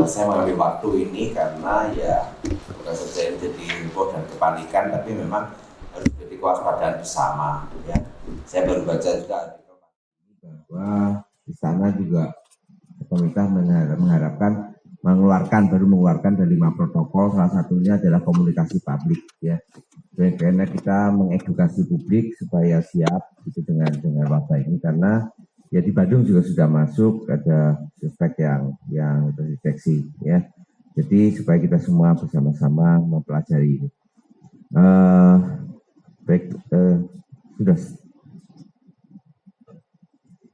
Saya mengambil waktu ini karena ya bukan saja ini jadi heboh dan kepanikan, tapi memang harus jadi kewaspadaan bersama. Ya, saya baru baca juga artikel bahwa di sana juga pemerintah mengharapkan mengeluarkan dari 5 protokol, salah satunya adalah komunikasi publik, ya. Karena kita mengedukasi publik supaya siap gitu dengan wabah ini, karena ya di Bandung juga sudah masuk ada suspek yang terdeteksi, ya. Jadi supaya kita semua bersama-sama mempelajari ini. Sudah.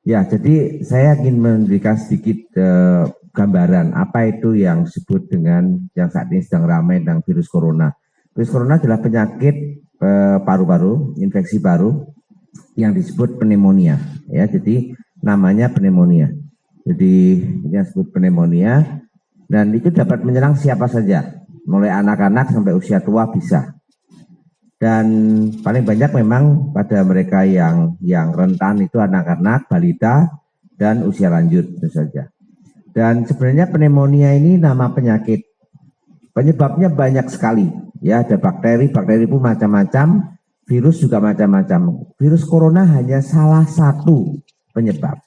Ya, jadi saya ingin memberikan sedikit gambaran apa itu yang disebut dengan yang saat ini sedang ramai tentang virus corona. Virus corona adalah penyakit paru-paru, infeksi paru yang disebut pneumonia. Ya, jadi namanya pneumonia. Jadi ini yang disebut pneumonia dan itu dapat menyerang siapa saja, mulai anak-anak sampai usia tua bisa. Dan paling banyak memang pada mereka yang rentan itu anak-anak, balita, dan usia lanjut itu saja. Dan sebenarnya pneumonia ini nama penyakit. Penyebabnya banyak sekali. Ya, ada bakteri pun macam-macam, virus juga macam-macam. Virus corona hanya salah satu penyebab.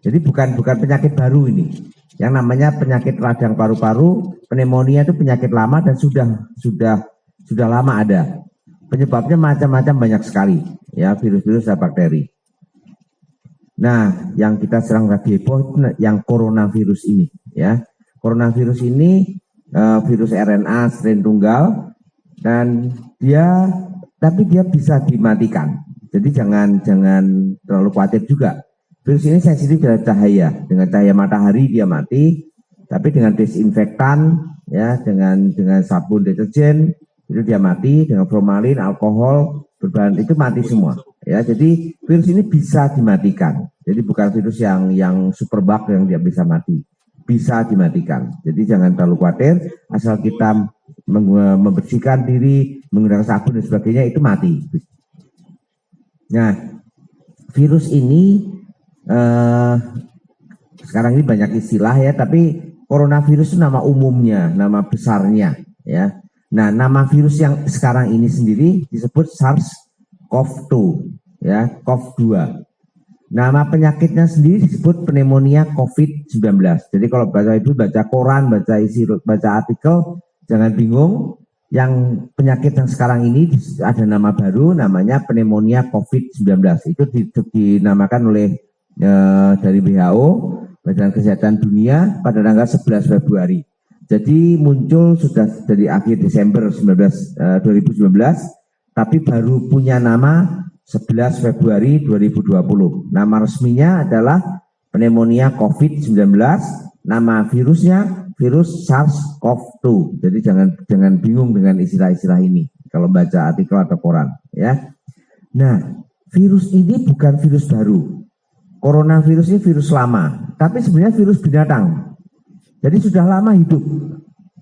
Jadi bukan penyakit baru ini. Yang namanya penyakit radang paru-paru, pneumonia itu penyakit lama dan sudah lama ada. Penyebabnya macam-macam banyak sekali, ya, virus-virus dan bakteri. Nah, yang kita serang lagi heboh yang coronavirus ini, ya. Coronavirus ini virus RNA strain tunggal dan dia bisa dimatikan. Jadi jangan terlalu khawatir juga. Virus ini sensitif terhadap cahaya. Dengan cahaya matahari dia mati, tapi dengan desinfektan, ya, dengan sabun deterjen itu dia mati, dengan formalin, alkohol, berbahan itu mati semua. Ya, jadi virus ini bisa dimatikan. Jadi bukan virus yang super bug yang dia bisa mati. Bisa dimatikan. Jadi jangan terlalu khawatir, asal kita membersihkan diri, menggunakan sabun dan sebagainya itu mati. Nah, virus ini sekarang ini banyak istilah, ya, tapi coronavirus itu nama umumnya, nama besarnya, ya. Nah, nama virus yang sekarang ini sendiri disebut SARS-CoV-2, ya, CoV-2. Nama penyakitnya sendiri disebut pneumonia COVID-19. Jadi kalau baca koran, baca artikel, jangan bingung. Yang penyakit yang sekarang ini ada nama baru, namanya pneumonia COVID-19. Itu dinamakan oleh dari WHO, Badan Kesehatan Dunia, pada tanggal 11 Februari. Jadi muncul sudah dari akhir Desember 2019, tapi baru punya nama 11 Februari 2020. Nama resminya adalah pneumonia COVID-19, nama virusnya virus SARS-CoV-2. Jadi jangan bingung dengan istilah-istilah ini kalau baca artikel atau koran, ya. Nah, virus ini bukan virus baru. Coronavirus ini virus lama, tapi sebenarnya virus binatang. Jadi sudah lama hidup.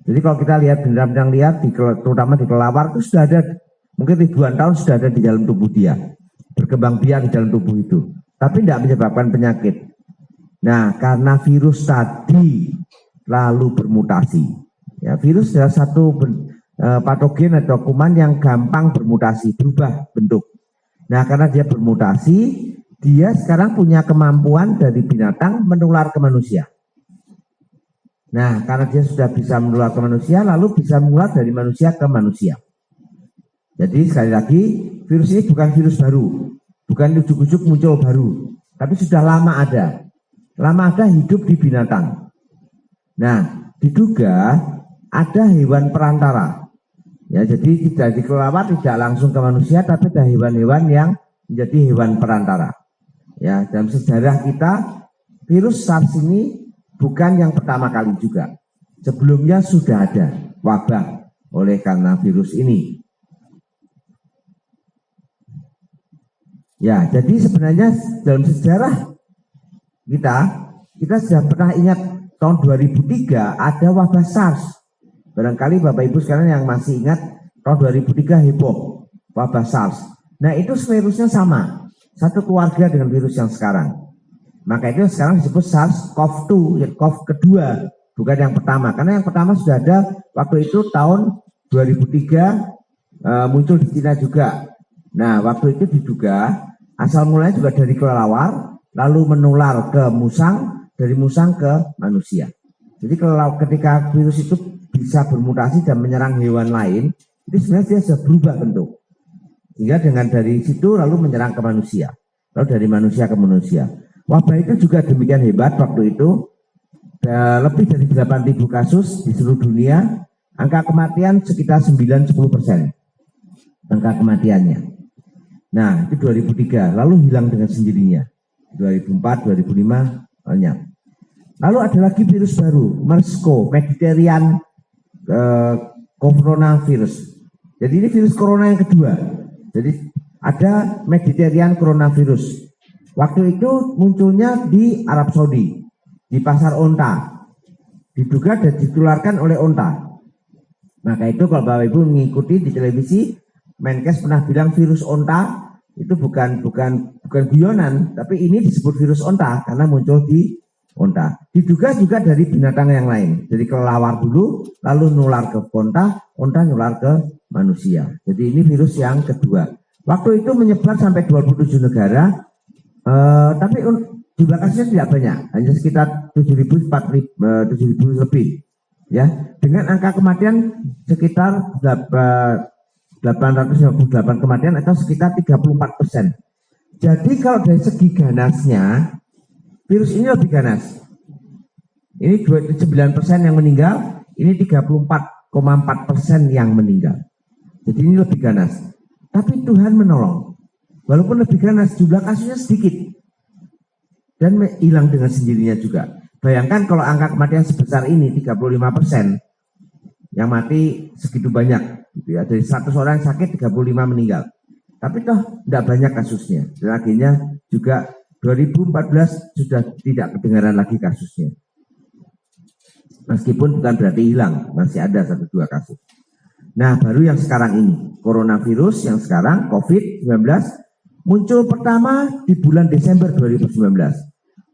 Jadi kalau kita lihat binatang liar, terutama di kelelawar, itu sudah ada, mungkin ribuan tahun sudah ada di dalam tubuh dia. Berkembang biak di dalam tubuh itu. Tapi tidak menyebabkan penyakit. Nah, karena virus tadi lalu bermutasi. Ya, virus adalah satu patogen atau kuman yang gampang bermutasi, berubah bentuk. Nah, karena dia bermutasi, dia sekarang punya kemampuan dari binatang menular ke manusia. Nah, karena dia sudah bisa menular ke manusia, lalu bisa menular dari manusia ke manusia. Jadi sekali lagi, virus ini bukan virus baru, bukan ujuk-ujuk muncul baru, tapi sudah lama ada. Lama ada hidup di binatang. Nah, diduga ada hewan perantara. Ya, jadi tidak di kelelawar, tidak langsung ke manusia, tapi ada hewan-hewan yang menjadi hewan perantara. Ya, dalam sejarah kita, virus SARS ini bukan yang pertama kali juga. Sebelumnya sudah ada wabah oleh karena virus ini. Ya, jadi sebenarnya dalam sejarah kita sudah pernah ingat tahun 2003 ada wabah SARS. Barangkali Bapak Ibu sekalian yang masih ingat tahun 2003 heboh wabah SARS. Nah, itu virusnya sama, satu keluarga dengan virus yang sekarang. Maka itu sekarang disebut SARS-CoV-2, ya, CoV kedua. bukan yang pertama. Karena yang pertama sudah ada waktu itu tahun 2003 muncul di Cina juga. Nah, waktu itu diduga asal mulanya juga dari kelelawar, lalu menular ke musang, dari musang ke manusia. Jadi ketika virus itu bisa bermutasi dan menyerang hewan lain, itu sebenarnya dia sudah berubah bentuk. Hingga dengan dari situ lalu menyerang ke manusia. Lalu dari manusia ke manusia. Wabah itu juga demikian hebat waktu itu. Lebih dari 8.000 kasus di seluruh dunia. Angka kematian sekitar 9-10%. Angka kematiannya. Nah, itu 2003. Lalu hilang dengan sendirinya. 2004, 2005 banyak. Lalu ada lagi virus baru, MERS-CoV, Mediterranean coronavirus. Jadi ini virus corona yang kedua. Jadi ada Mediterranean coronavirus. Waktu itu munculnya di Arab Saudi, di pasar onta. Diduga dan ditularkan oleh onta. Maka itu kalau Bapak Ibu mengikuti di televisi, Menkes pernah bilang virus onta itu bukan guyonan, tapi ini disebut virus onta karena muncul di onta. Diduga juga dari binatang yang lain. Jadi kelelawar dulu, lalu nular ke onta nular ke manusia. Jadi ini virus yang kedua. Waktu itu menyebar sampai 27 negara, tapi jumlah kasusnya tidak banyak, hanya sekitar 7.000 lebih. Ya, dengan angka kematian sekitar 858 kematian atau sekitar 34%. Jadi kalau dari segi ganasnya, virus ini lebih ganas. Ini 29% yang meninggal, ini 34,4% yang meninggal. Jadi ini lebih ganas. Tapi Tuhan menolong. Walaupun lebih ganas, jumlah kasusnya sedikit. Dan hilang dengan sendirinya juga. Bayangkan kalau angka kematian sebesar ini, 35%, yang mati segitu banyak. Gitu ya. Dari 100 orang yang sakit, 35 meninggal. Tapi toh tidak banyak kasusnya. Dan akhirnya juga 2014 sudah tidak kedengaran lagi kasusnya. Meskipun bukan berarti hilang, masih ada 1-2 kasus. Nah, baru yang sekarang ini, coronavirus yang sekarang, COVID-19, muncul pertama di bulan Desember 2019.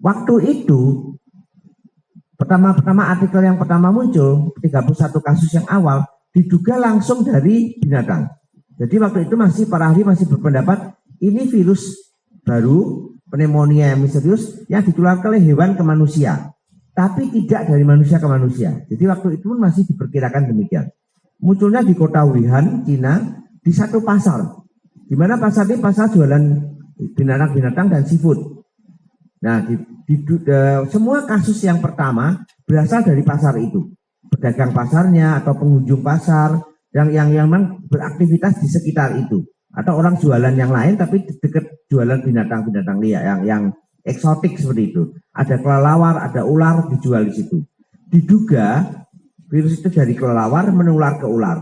Waktu itu, pertama artikel yang pertama muncul, 31 kasus yang awal, diduga langsung dari binatang. Jadi waktu itu para ahli masih berpendapat, ini virus baru, pneumonia yang misterius, yang ditularkan oleh hewan ke manusia. Tapi tidak dari manusia ke manusia. Jadi waktu itu pun masih diperkirakan demikian. Munculnya di kota Wuhan, Cina, di satu pasar. Di mana pasar ini pasar jualan binatang-binatang dan seafood. Nah, semua kasus yang pertama berasal dari pasar itu. Pedagang pasarnya atau pengunjung pasar yang memang beraktivitas di sekitar itu. Atau orang jualan yang lain tapi dekat jualan binatang-binatang liar yang eksotik seperti itu. Ada kelelawar, ada ular dijual di situ. Diduga virus itu dari kelelawar menular ke ular,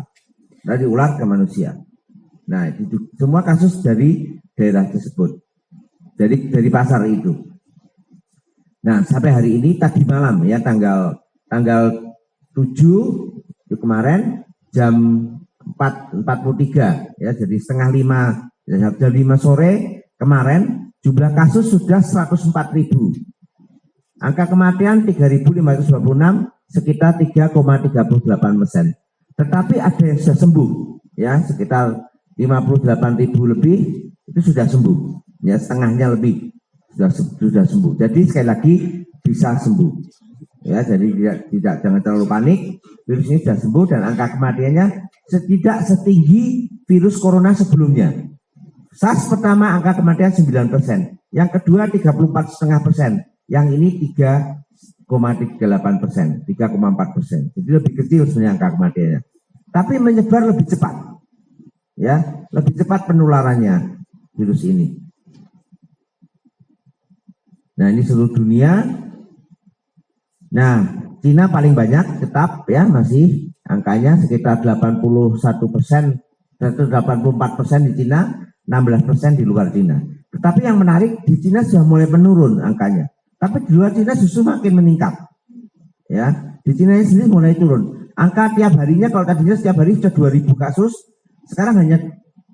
dari ular ke manusia. Nah, itu semua kasus dari daerah tersebut, dari pasar itu. Nah, sampai hari ini tadi malam ya tanggal 7 itu kemarin jam 4.43 ya, jadi setengah 5 jam 5 sore kemarin jumlah kasus sudah 104.000. Angka kematian 3.526, sekitar 3,38%. Tetapi ada yang sudah sembuh, ya sekitar 58.000 lebih itu sudah sembuh, ya setengahnya lebih sudah sembuh. Jadi sekali lagi bisa sembuh, ya jadi jangan terlalu panik. Virus ini sudah sembuh dan angka kematiannya tidak setinggi virus corona sebelumnya. SARS pertama angka kematian 9%, yang kedua 34,5%, yang ini 3,38%, 3,4%. Jadi lebih kecil sebenarnya angka kematiannya. Tapi menyebar lebih cepat. Ya, lebih cepat penularannya virus ini. Nah, ini seluruh dunia. Nah, Cina paling banyak tetap ya masih angkanya sekitar 81%, 84% di Cina, 16% di luar Cina. Tetapi yang menarik di Cina sudah mulai menurun angkanya. Tapi di luar Cina justru makin meningkat. Ya, di Cina ini sendiri mulai turun. Angka tiap harinya kalau tadinya setiap hari sudah 2.000 kasus, sekarang hanya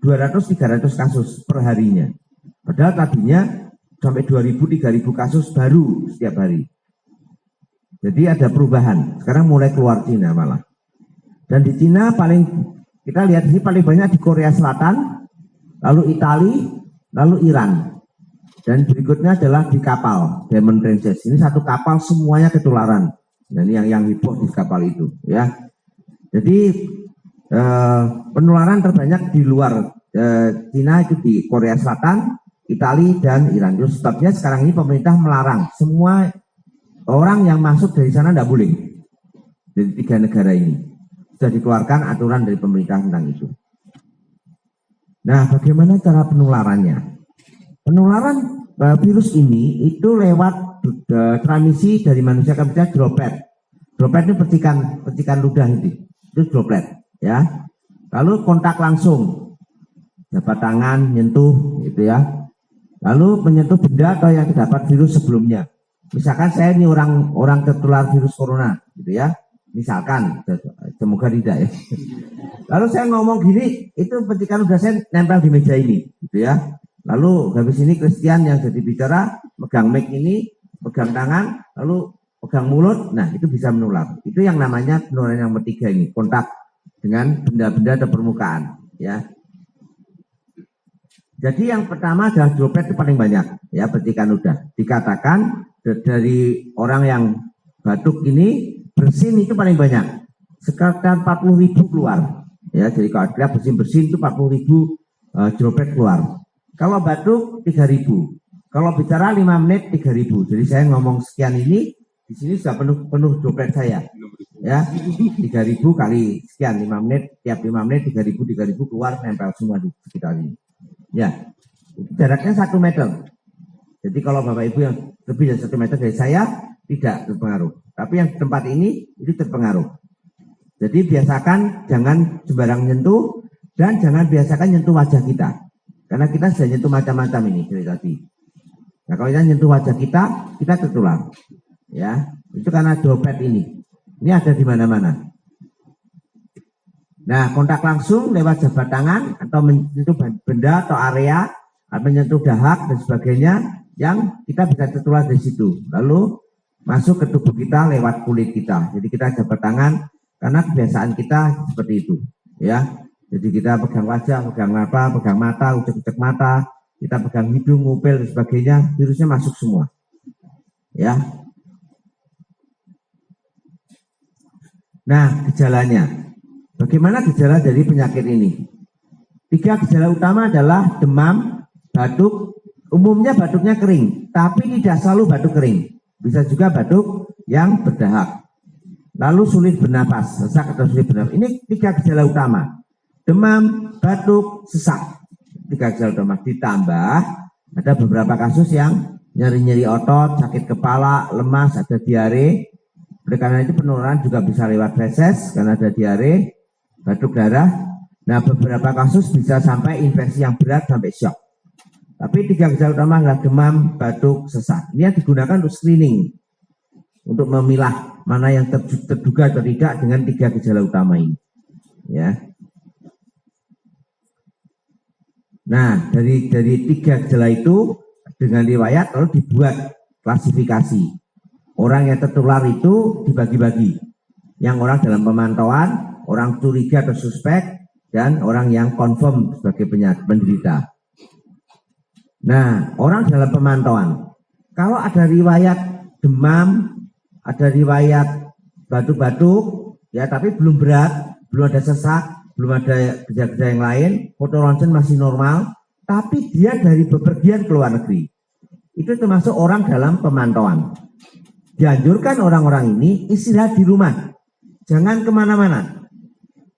200-300 kasus per harinya. Padahal tadinya sampai 2.000-3.000 kasus baru setiap hari. Jadi ada perubahan. Sekarang mulai keluar Cina malah. Dan di Cina paling kita lihat di paling banyak di Korea Selatan, lalu Italia, lalu Iran. Dan berikutnya adalah di kapal Diamond Princess. Ini satu kapal semuanya ketularan. Dan yang heboh di kapal itu, ya. Jadi penularan terbanyak di luar Cina itu di Korea Selatan, Italia dan Iran. Itu sebabnya sekarang ini pemerintah melarang semua orang yang masuk dari sana tidak boleh. Dari 3 negara ini sudah dikeluarkan aturan dari pemerintah tentang itu. Nah, bagaimana cara penularannya? Penularan virus ini itu lewat transmisi dari manusia ke manusia, droplet. Droplet itu percikan ludah itu droplet, ya. Lalu kontak langsung, jabat tangan, nyentuh, gitu ya. Lalu menyentuh benda atau yang terdapat virus sebelumnya. Misalkan saya ini orang tertular virus corona, gitu ya. Misalkan, semoga tidak ya. Lalu saya ngomong gini, itu percikan ludah saya nempel di meja ini, gitu ya. Lalu habis ini Christian yang jadi bicara, pegang mic ini, pegang tangan, lalu pegang mulut, nah itu bisa menular. Itu yang namanya penularan yang ketiga ini, kontak dengan benda-benda atau permukaan, ya. Jadi yang pertama adalah droplet itu paling banyak, ya, percikan ludah. Dikatakan dari orang yang batuk ini bersin itu paling banyak, sekitar 40.000 keluar, ya. Jadi kalau kita bersin itu 40.000 droplet keluar. Kalau batuk 3.000, kalau bicara 5 menit 3.000. Jadi saya ngomong sekian ini, di sini sudah penuh droplet saya, ya. 3.000 kali sekian 5 menit, tiap 5 menit 3.000 keluar nempel semua di sekitar ini. Ya, jaraknya 1 meter. Jadi kalau Bapak Ibu yang lebih dari 1 meter dari saya tidak terpengaruh. Tapi yang di tempat ini itu terpengaruh. Jadi biasakan jangan sembarang nyentuh dan jangan biasakan nyentuh wajah kita. Karena kita sudah nyentuh macam-macam ini dari tadi. Nah kalau kita nyentuh wajah kita tertular. Ya, itu karena droplet ini. Ini ada di mana-mana. Nah, kontak langsung lewat jabat tangan atau menyentuh benda atau area, atau menyentuh dahak dan sebagainya yang kita bisa tertular dari situ. Lalu masuk ke tubuh kita lewat kulit kita. Jadi kita jabat tangan karena kebiasaan kita seperti itu, ya. Jadi kita pegang wajah, pegang mata, ucek-ucek mata, kita pegang hidung, ngupil dan sebagainya, virusnya masuk semua, ya. Nah, gejalanya. Bagaimana gejala dari penyakit ini? 3 gejala utama adalah demam, batuk. Umumnya batuknya kering, tapi tidak selalu batuk kering. Bisa juga batuk yang berdahak. Lalu sulit bernapas, sesak atau sulit bernapas. Ini 3 gejala utama. Demam, batuk, sesak. 3 gejala utama. Ditambah ada beberapa kasus yang nyeri-nyeri otot, sakit kepala, lemas, ada diare. Oleh karena itu penularan juga bisa lewat feses karena ada diare, batuk darah. Nah, beberapa kasus bisa sampai infeksi yang berat sampai shock. Tapi 3 gejala utama adalah demam, batuk, sesak. Ini yang digunakan untuk screening, untuk memilah mana yang terduga atau tidak dengan 3 gejala utama ini. Ya. Nah, dari 3 gejala itu dengan riwayat lalu dibuat klasifikasi. Orang yang tertular itu dibagi-bagi. Yang orang dalam pemantauan, orang curiga atau suspek, dan orang yang confirm sebagai penderita. Nah, orang dalam pemantauan. Kalau ada riwayat demam, ada riwayat batuk-batuk, ya tapi belum berat, belum ada sesak, belum ada gejala-gejala yang lain, foto ronsen masih normal, tapi dia dari bepergian ke luar negeri. Itu termasuk orang dalam pemantauan. Dianjurkan orang-orang ini istirahat di rumah, jangan kemana-mana.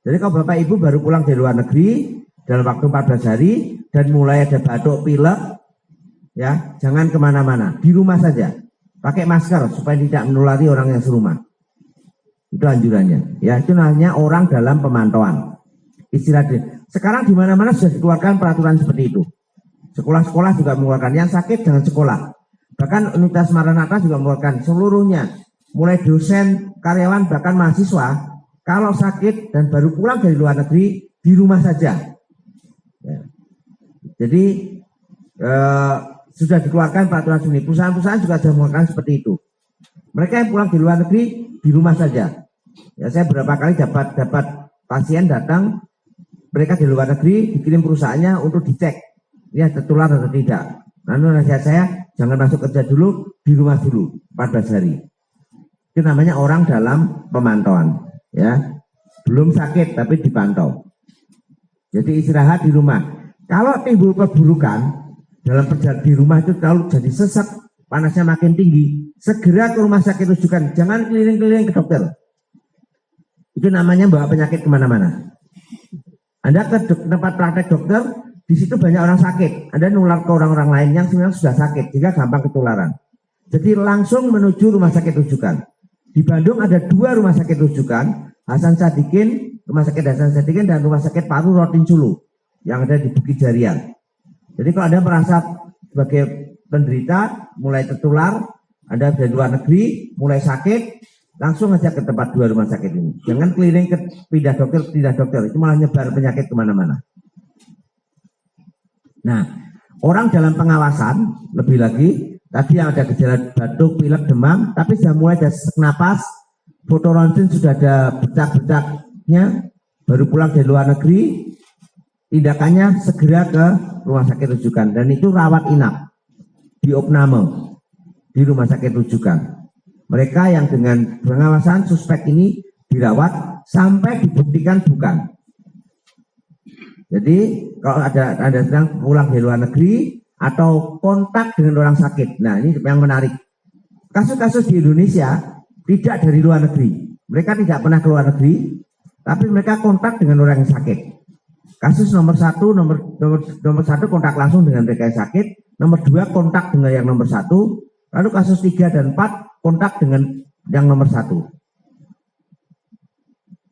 Jadi kalau Bapak Ibu baru pulang dari luar negeri dalam waktu 14 hari dan mulai ada batuk pilek, ya jangan kemana-mana, di rumah saja, pakai masker supaya tidak menulari orang yang serumah. Itu anjurannya. Ya itu namanya orang dalam pemantauan. Istirahat. Sekarang di mana-mana sudah dikeluarkan peraturan seperti itu. Sekolah-sekolah juga mengeluarkan, yang sakit jangan sekolah. Bahkan Universitas Maranatha juga mengeluarkan seluruhnya, mulai dosen, karyawan, bahkan mahasiswa, kalau sakit dan baru pulang dari luar negeri, di rumah saja. Ya. Jadi sudah dikeluarkan peraturan ini. Perusahaan-perusahaan juga sudah mengeluarkan seperti itu. Mereka yang pulang di luar negeri di rumah saja. Ya, saya berapa kali dapat pasien datang, mereka di luar negeri dikirim perusahaannya untuk dicek, ya tertular atau tidak. Lalu nasihat saya, jangan masuk kerja dulu, di rumah dulu 14 hari. Itu namanya orang dalam pemantauan, ya belum sakit tapi dipantau. Jadi istirahat di rumah. Kalau timbul perburukan dalam perjalanan di rumah itu, kalau jadi sesak, panasnya makin tinggi, segera ke rumah sakit rujukan, jangan keliling-keliling ke dokter. Itu namanya bawa penyakit kemana-mana. Anda ke tempat praktek dokter, di situ banyak orang sakit, Anda nular ke orang-orang lain yang sebenarnya sudah sakit, sehingga gampang ketularan. Jadi langsung menuju rumah sakit rujukan. Di Bandung ada 2 rumah sakit rujukan, Hasan Sadikin, Rumah Sakit Hasan Sadikin, dan Rumah Sakit Paru Rotin Sulu, yang ada di Bukit Jarian. Jadi kalau Anda merasa sebagai penderita, mulai tertular, Anda dari luar negeri, mulai sakit, langsung aja ke tempat 2 rumah sakit ini. Jangan keliling ke pindah dokter, itu malah nyebar penyakit kemana-mana. Nah, orang dalam pengawasan, lebih lagi, tadi yang ada gejala batuk, pilek, demam, tapi sudah mulai ada sesak napas, foto ronsen sudah ada bercak-bercaknya, baru pulang dari luar negeri, tindakannya segera ke rumah sakit rujukan, dan itu rawat inap di opname di rumah sakit rujukan. Mereka yang dengan pengawasan suspek ini dirawat sampai dibuktikan bukan. Jadi kalau ada Anda sedang pulang dari luar negeri atau kontak dengan orang sakit, nah ini yang menarik. Kasus-kasus di Indonesia tidak dari luar negeri, mereka tidak pernah ke luar negeri, tapi mereka kontak dengan orang yang sakit. Kasus nomor satu kontak langsung dengan mereka yang sakit, nomor 2 kontak dengan yang nomor 1, lalu kasus 3 dan 4 kontak dengan yang nomor 1.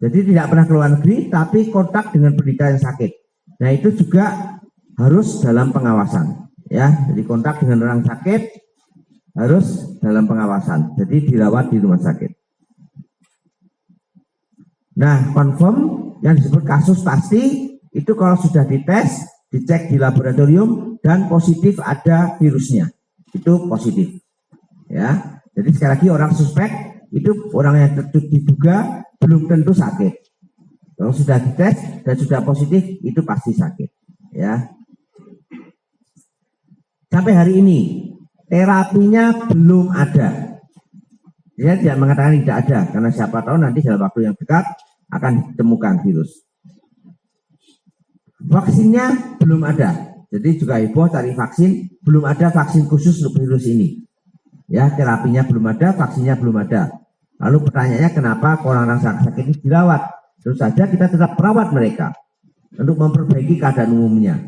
Jadi tidak pernah ke luar negeri, tapi kontak dengan penderita yang sakit. Nah itu juga harus dalam pengawasan, ya. Jadi kontak dengan orang sakit harus dalam pengawasan. Jadi dirawat di rumah sakit. Nah, confirm yang disebut kasus pasti itu kalau sudah dites, dicek di laboratorium dan positif ada virusnya, itu positif. Ya, jadi sekali lagi orang suspek itu orang yang diduga belum tentu sakit. Kalau sudah dites dan sudah positif itu pasti sakit. Ya. Sampai hari ini terapinya belum ada. Saya tidak mengatakan tidak ada, karena siapa tahu nanti dalam waktu yang dekat akan ditemukan virus. Vaksinnya belum ada. Jadi juga heboh cari vaksin, belum ada vaksin khusus untuk virus ini. Ya, terapinya belum ada, vaksinnya belum ada. Lalu pertanyaannya kenapa orang-orang sakit ini dirawat? Terus saja kita tetap merawat mereka untuk memperbaiki keadaan umumnya,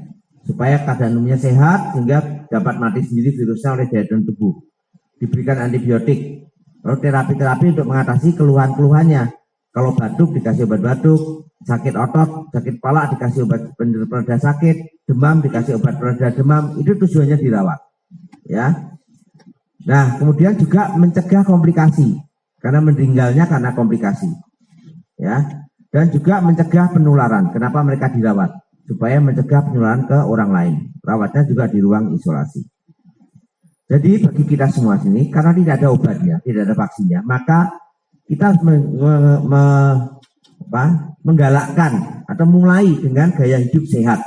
supaya keadaan umumnya sehat sehingga dapat mati sendiri virusnya oleh daya tahan tubuh. Diberikan antibiotik, lalu terapi-terapi untuk mengatasi keluhan-keluhannya. Kalau batuk dikasih obat batuk, sakit otot, sakit kepala dikasih obat pereda sakit, demam dikasih obat pereda demam, itu tujuannya dirawat. Ya. Nah, kemudian juga mencegah komplikasi, karena meninggalnya karena komplikasi. Ya. Dan juga mencegah penularan. Kenapa mereka dirawat? Supaya mencegah penularan ke orang lain. Rawatnya juga di ruang isolasi. Jadi bagi kita semua sini, karena tidak ada obatnya, tidak ada vaksinnya, maka kita harus menggalakkan atau mulai dengan gaya hidup sehat.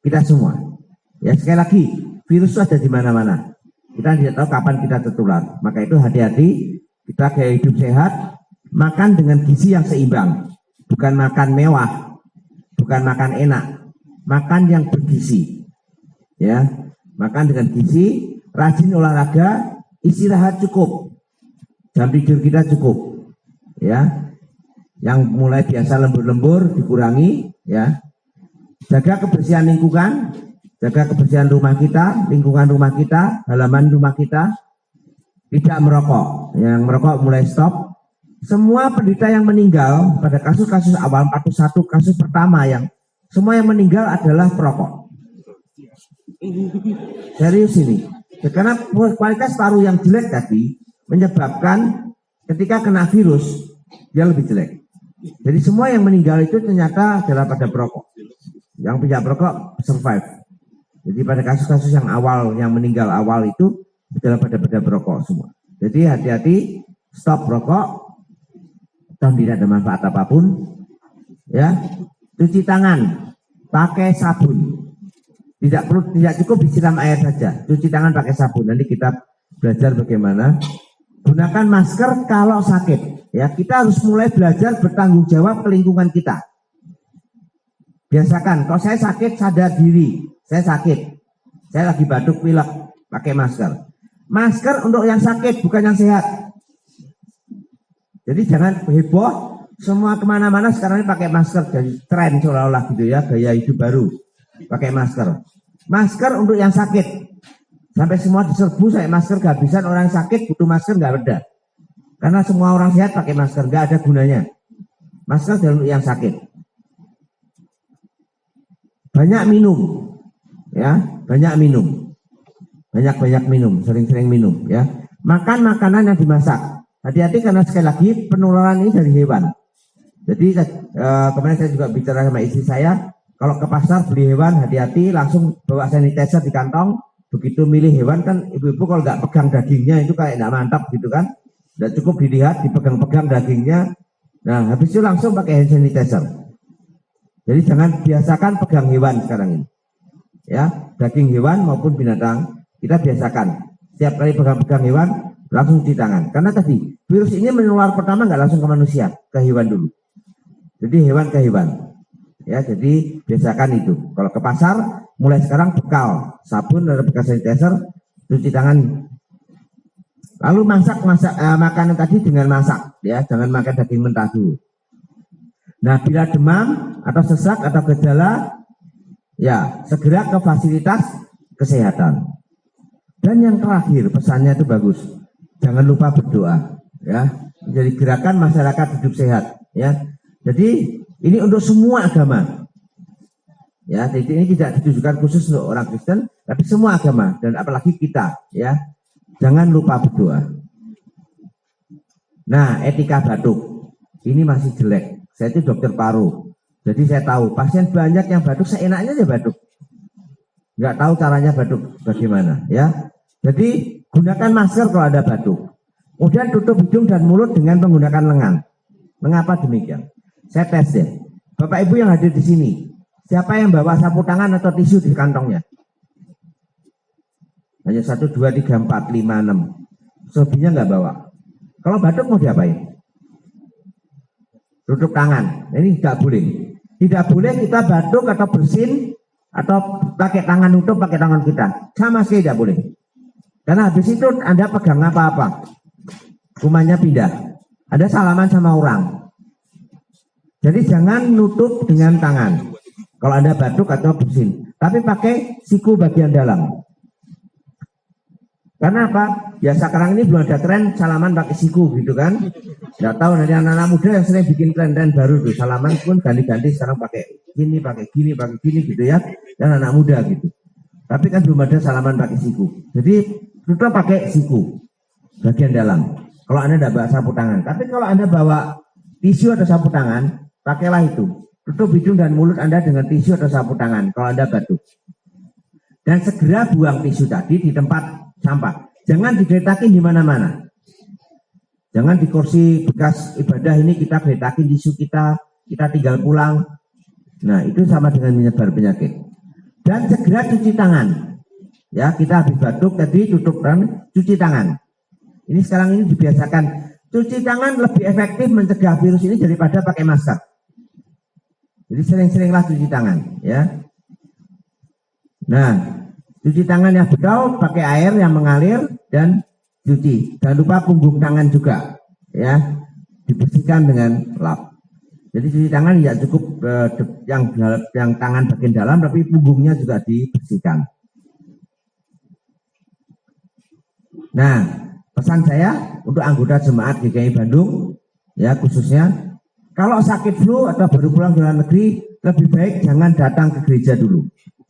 Kita semua. Ya, sekali lagi, virus itu ada di mana-mana. Kita tidak tahu kapan kita tertular. Maka itu hati-hati, kita gaya hidup sehat, makan dengan gizi yang seimbang. Bukan makan mewah, bukan makan enak, makan yang bergizi. Ya, makan dengan gizi, rajin olahraga, istirahat cukup, jam tidur kita cukup. Ya, yang mulai biasa lembur-lembur dikurangi. Ya, jaga kebersihan lingkungan, jaga kebersihan rumah kita, lingkungan rumah kita, halaman rumah kita. Tidak merokok, yang merokok mulai stop. Semua penderita yang meninggal pada kasus-kasus awal 41 kasus pertama yang semua yang meninggal adalah perokok. Serius ini. Karena kualitas paru yang jelek tadi menyebabkan ketika kena virus dia lebih jelek. Jadi semua yang meninggal itu ternyata adalah pada perokok. Yang tidak perokok survive. Jadi pada kasus-kasus yang awal yang meninggal awal itu adalah pada perokok semua. Jadi hati-hati. stop rokok, dan tidak ada manfaat apapun. Ya, cuci tangan pakai sabun. Tidak cukup disiram air saja. Cuci tangan pakai sabun. Nanti kita belajar bagaimana. Gunakan masker kalau sakit. Ya, kita harus mulai belajar bertanggung jawab ke lingkungan kita. Biasakan, kalau saya sakit sadar diri, saya sakit. Saya lagi batuk pilek, pakai masker. Masker untuk yang sakit, bukan yang sehat. Jadi jangan heboh, semua kemana-mana sekarang ini pakai masker. Jadi tren seolah-olah gitu ya, gaya hidup baru. Pakai masker. Masker untuk yang sakit. Sampai semua diserbu saya masker kehabisan, orang sakit butuh masker nggak ada. Karena semua orang sehat pakai masker, nggak ada gunanya. Masker untuk yang sakit. Banyak minum, ya, banyak minum. Banyak minum, sering-sering minum, ya. Makan makanan yang dimasak. Hati-hati karena sekali lagi penularan ini dari hewan. Jadi kemarin saya juga bicara sama istri saya, kalau ke pasar beli hewan hati-hati langsung bawa sanitizer di kantong. Begitu milih hewan kan ibu-ibu kalau nggak pegang dagingnya itu kayak nggak mantap gitu kan. Nggak cukup dilihat, dipegang-pegang dagingnya. Nah habis itu langsung pakai hand sanitizer. Jadi jangan biasakan pegang hewan sekarang ini. Ya, daging hewan maupun binatang kita biasakan. Setiap kali pegang-pegang hewan langsung cuci tangan. Karena tadi virus ini menular pertama nggak langsung ke manusia, ke hewan dulu. Jadi hewan ke hewan. Ya, jadi biasakan itu. Kalau ke pasar, mulai sekarang bekal sabun dan bekas sanitizer, cuci tangan. Lalu masak makanan tadi dengan masak, ya, jangan makan daging mentah dulu. Nah, bila demam atau sesak atau gejala, ya segera ke fasilitas kesehatan. Dan yang terakhir pesannya itu bagus. Jangan lupa berdoa, ya. Jadi gerakan masyarakat hidup sehat, ya. Jadi ini untuk semua agama, ya. Jadi ini tidak ditujukan khusus untuk orang Kristen, tapi semua agama dan apalagi kita, ya. Jangan lupa berdoa. Nah, etika batuk ini masih jelek. Saya itu dokter paru, jadi saya tahu pasien banyak yang batuk seenaknya aja batuk, nggak tahu caranya batuk bagaimana, ya. Jadi gunakan masker kalau ada batuk. Kemudian tutup hidung dan mulut dengan menggunakan lengan. Mengapa demikian? Saya tes ya. Bapak Ibu yang hadir di sini, siapa yang bawa sapu tangan atau tisu di kantongnya? Hanya 1, 2, 3, 4, 5, 6. Selebihnya nggak bawa. Kalau batuk mau diapain? Tutup tangan. Ini tidak boleh. Tidak boleh kita batuk atau bersin atau pakai tangan nutup pakai tangan kita. Sama sekali tidak boleh. Karena habis itu Anda pegang apa-apa, kumannya pindah. Ada salaman sama orang. Jadi jangan nutup dengan tangan kalau Anda batuk atau bersin. Tapi pakai siku bagian dalam. Karena apa? Ya sekarang ini belum ada tren salaman pakai siku gitu kan. Nggak tahu nanti anak-anak muda yang sering bikin tren-tren baru tuh. Salaman pun ganti-ganti sekarang pakai gini, pakai gini gitu ya. Dan anak muda gitu. Tapi kan belum ada salaman pakai siku. Jadi kita pakai siku bagian dalam. Kalau Anda tidak bawa sapu tangan. Tapi kalau Anda bawa tisu atau sapu tangan, pakailah itu. Tutup hidung dan mulut Anda dengan tisu atau sapu tangan kalau Anda batuk. Dan segera buang tisu tadi di tempat sampah. Jangan digeletakin di mana-mana. Jangan di kursi bekas ibadah ini kita geletakin tisu kita tinggal pulang. Nah, itu sama dengan menyebar penyakit. Dan segera cuci tangan. Ya, kita habis batuk tadi tutup dan cuci tangan. Ini sekarang ini dibiasakan. Cuci tangan lebih efektif mencegah virus ini daripada pakai masker. Jadi sering-seringlah cuci tangan, ya. Nah, cuci tangan yang betul, pakai air yang mengalir dan cuci. Jangan lupa punggung tangan juga, ya. Dibersihkan dengan lap. Jadi cuci tangan ya cukup yang tangan bagian dalam, tapi punggungnya juga dibersihkan. Nah, pesan saya untuk anggota jemaat GKI Bandung, ya khususnya, kalau sakit flu atau baru pulang dari luar negeri, lebih baik jangan datang ke gereja dulu.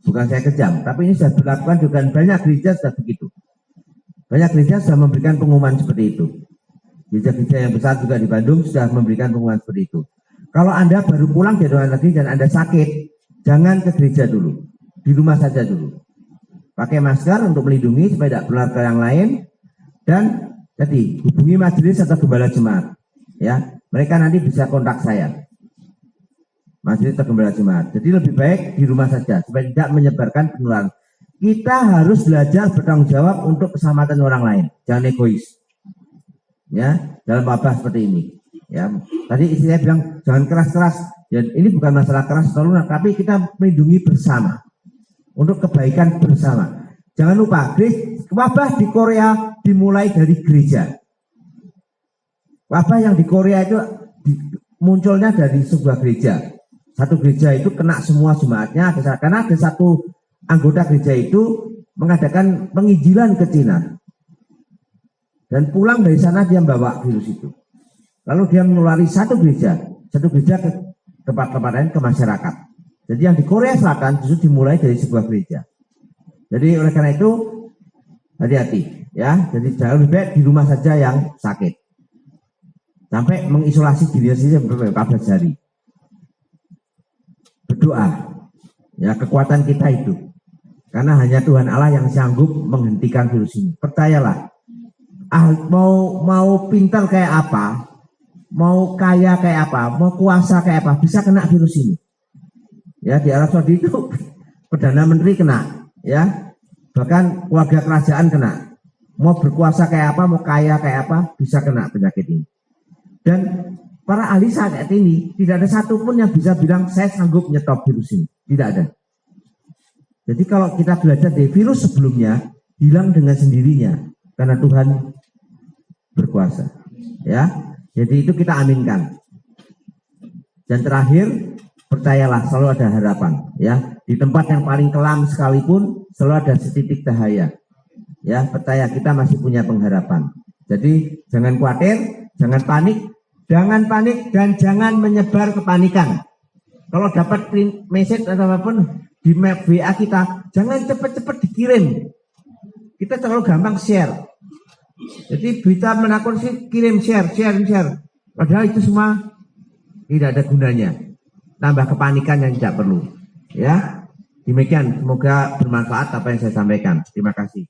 Bukan saya kejam, tapi ini sudah dilakukan juga banyak gereja sudah begitu. Banyak gereja sudah memberikan pengumuman seperti itu. Gereja-gereja yang besar juga di Bandung sudah memberikan pengumuman seperti itu. Kalau Anda baru pulang dari luar negeri dan Anda sakit, jangan ke gereja dulu. Di rumah saja dulu. Pakai masker untuk melindungi supaya tidak menular ke yang lain. Dan Jadi hubungi majelis atau gembala jemaat, ya. Mereka nanti bisa kontak saya. Majelis atau gembala jemaat. Jadi lebih baik di rumah saja supaya tidak menyebarkan penularan. Kita harus belajar bertanggung jawab untuk keselamatan orang lain. Jangan egois. Ya, dalam wabah seperti ini. Ya, tadi istri saya bilang jangan keras-keras. Ya, ini bukan masalah keras atau lunak, tapi kita melindungi bersama untuk kebaikan bersama. Jangan lupa, wabah di Korea dimulai dari gereja. Wabah yang di Korea itu munculnya dari sebuah gereja. Satu gereja itu kena semua jemaatnya, karena ada satu anggota gereja itu mengadakan penginjilan ke Cina. Dan pulang dari sana dia membawa virus itu. Lalu dia menulari satu gereja ke tempat-tempat lain, ke masyarakat. Jadi yang di Korea Selatan justru dimulai dari sebuah gereja. Jadi oleh karena itu hati-hati ya. Jadi jangan lebih baik di rumah saja yang sakit. Sampai mengisolasi diri sendiri beberapa hari. Berdoa. Ya, kekuatan kita itu. Karena hanya Tuhan Allah yang sanggup menghentikan virus ini. Percayalah. Mau pintar kayak apa, mau kaya kayak apa, mau kuasa kayak apa, bisa kena virus ini. Ya, di Arab Saudi itu Perdana Menteri kena, ya. Bahkan keluarga kerajaan kena. Mau berkuasa kayak apa, mau kaya kayak apa, bisa kena penyakit ini. Dan para ahli saat ini tidak ada satupun yang bisa bilang saya sanggup nyetop virus ini. Tidak ada. Jadi kalau kita belajar dari virus sebelumnya, hilang dengan sendirinya karena Tuhan berkuasa. Ya, jadi itu kita aminkan. Dan terakhir, percayalah selalu ada harapan. Ya, di tempat yang paling kelam sekalipun selalu ada setitik cahaya. Ya, percaya kita masih punya pengharapan. Jadi jangan khawatir, jangan panik dan jangan menyebar kepanikan. Kalau dapat message atau apapun di WA kita, jangan cepat-cepat dikirim. Kita terlalu gampang share. Jadi berita menakutkan kirim share. Padahal itu semua tidak ada gunanya. Tambah kepanikan yang tidak perlu. Ya, demikian. Semoga bermanfaat apa yang saya sampaikan. Terima kasih.